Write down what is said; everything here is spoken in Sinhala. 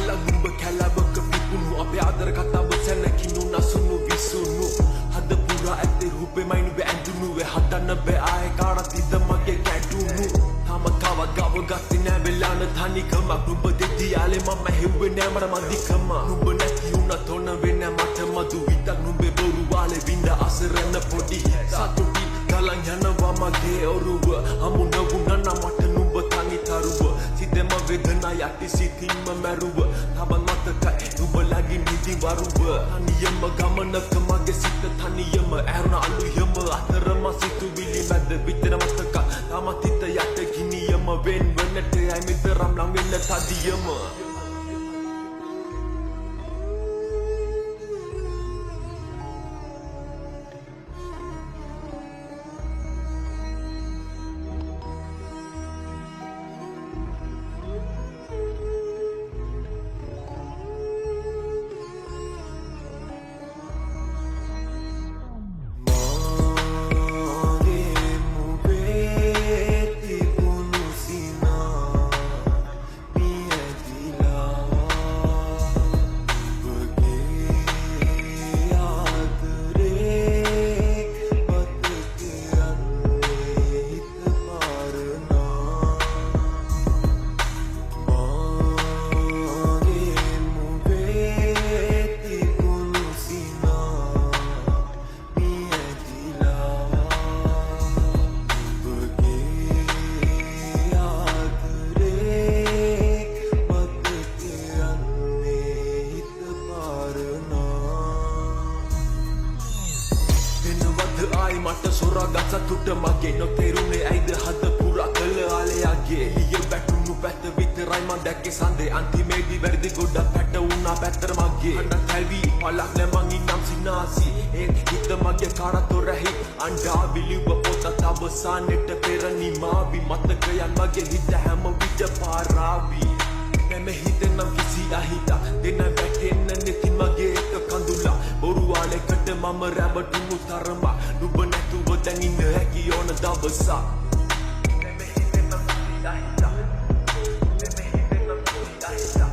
කල්ලා නුඹ කැලවක පිපුණු අපේ ආදර කතාව සැනකිනු නසුණු විසුණු හද පුරා ඇත්තේ රූපෙමයි නුඹ ඇඳුණු වේ හදන්න බෑ ආයේ කාටත් ඉද මගේ කැඩුණු තාම කව ගව ගත්තේ නෑ වෙලාන තනිකම නුඹ දෙදී යාලේ මම හෙව්වේ නෑ මට මදිකම නුඹ නැති වුණත් ඕන වෙන්නේ මට මදු විතක් නුඹේ බොරු වාලේ විඳ අසරණ පොඩි සතුටි ගලන් යනවා මගේ ඔරුව හමු නොවුණා මට නුඹ තනි තරුව සිතෙම වේදනා යටි සිතින්ම මැරුව තවන් මතකයි නුඹ ලගින් නිදි වරුව තනියම ගමනක මගේ සිත තනියම ඇරුණ අලුයම අතරම සිතුවිලි මැද විතර මතක තාමත් හිත යට ගිනියම වෙන් වනට යයි මෙතරම් ලං වෙන්න තදියම මට සොරාගත් සතුට මගේ නොතේරුනේ ඇයිද හද පුරා කළ ආලයාගේ ලිය බැටුණු පැත්ත විතරයි මං දැක්කේ සඳේ අන්තිමේදී වැරදි ගොඩක් පැට වුණා පැත්තට මගේ අඬ තැවි පලක් නැ මං ඉන්නම් සිනාසි ඒ හිත මගේ කාරතොරෙහි අඬාවි ලිව්ව පොතත් අවසානෙට පෙර නිමාවි මතකයන් මගේ හිත හැම විට පාරාවි නැම හිතෙනම් කිසි අහිතා දෙන වැටෙන්න නෙති මගේ එක කඳුලා බොරු ආලෙකට මම රැවටුණු තරම නුඹ නැතුව දැන් ඉන්න හැකි ඕන දවසක් නැම හිතෙනම් කිසි අහිතා නැම හිතෙනම් කිසි අහිතා